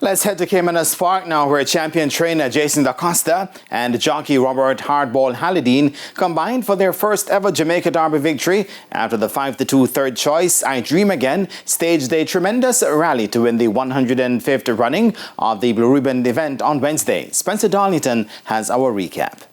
Let's head to Caymanas Park now, where champion trainer Jason Da Costa and jockey Robert Hardball Halidine combined for their first ever Jamaica Derby victory after the 5-2 third choice I Dream Again staged a tremendous rally to win the 105th running of the Blue Ribbon event on Wednesday. Spencer Darlington has our recap.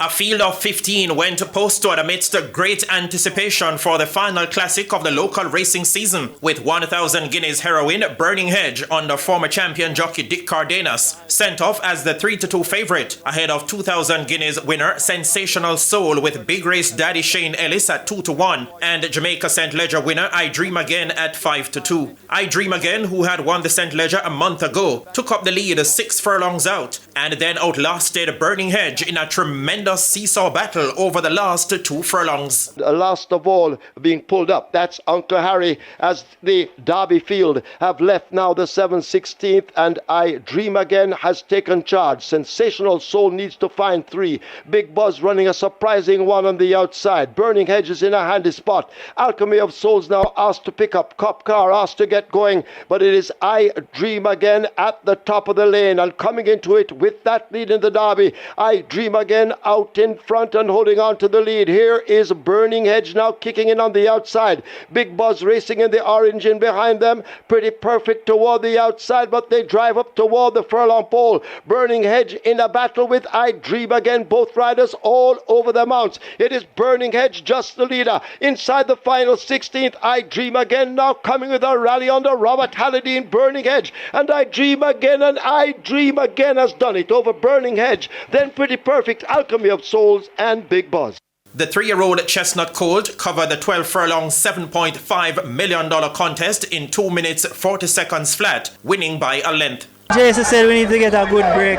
A field of 15 went postward amidst great anticipation for the final classic of the local racing season, with 1,000 guineas heroine Burning Hedge under former champion jockey Dick Cardenas sent off as the 3-2 favourite, ahead of 2,000 guineas winner Sensational Soul with big race daddy Shane Ellis at 2-1 and Jamaica St. Ledger winner I Dream Again at 5-2. I Dream Again, who had won the St. Ledger a month ago, took up the lead 6 furlongs out and then outlasted Burning Hedge in a tremendous seesaw battle over the last 2 furlongs. Last of all being pulled up, that's Uncle Harry, as the Derby field have left now the 7/16th, and I Dream Again has taken charge. Sensational Soul needs to find 3. Big Buzz running a surprising one on the outside. Burning Hedge is in a handy spot. Alchemy of Souls now asked to pick up. Cop Car asked to get going, but it is I Dream Again at the top of the lane, and coming into it with that lead in the Derby, I Dream Again out in front and holding on to the lead. Here is Burning Hedge now kicking in on the outside. Big Buzz racing in the orange in behind them. Pretty Perfect toward the outside, but they drive up toward the furlong pole. Burning Hedge in a battle with I Dream Again. Both riders all over the mounts. It is Burning Hedge just the leader. Inside the final 16th, I Dream Again now coming with a rally under Robert Halidine. Burning Hedge and I Dream Again, and I Dream Again has done it over Burning Hedge. Then Pretty Perfect, Alchemy of Souls and Big Buzz. The 3-year-old Chestnut Colt covered the 12 furlong $7.5 million contest in 2 minutes 40 seconds flat, winning by a length. Jason said we need to get a good break.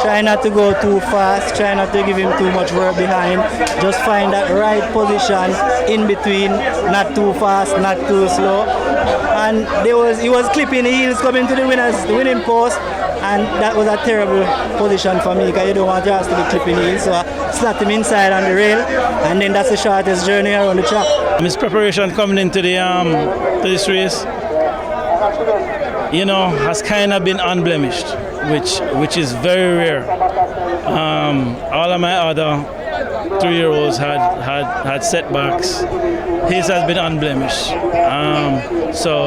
Try not to go too fast, try not to give him too much work behind. Just find that right position in between, not too fast, not too slow. And he was clipping the heels coming to the winning post, and that was a terrible position for me because you don't want your ass to be clipping heels. So I slapped him inside on the rail, and then that's the shortest journey around the track. His preparation coming into the to this race, has kind of been unblemished, which is very rare. All of my other 3-year-olds had setbacks. His has been unblemished. So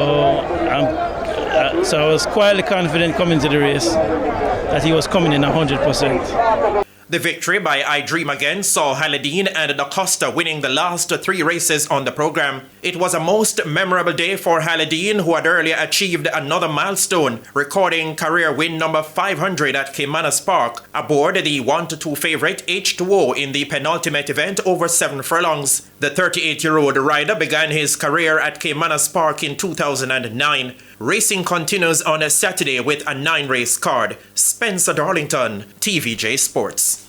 I was quietly confident coming to the race that he was coming in 100%. The victory by I Dream Again saw Halidine and Da Costa winning the last 3 races on the program. It was a most memorable day for Halidine, who had earlier achieved another milestone, recording career win number 500 at Caymanas Park, aboard the 1-2 favourite H2O in the penultimate event over 7 furlongs. The 38-year-old rider began his career at Caymanas Park in 2009. Racing continues on a Saturday with a 9-race card. Spencer Darlington, TVJ Sports.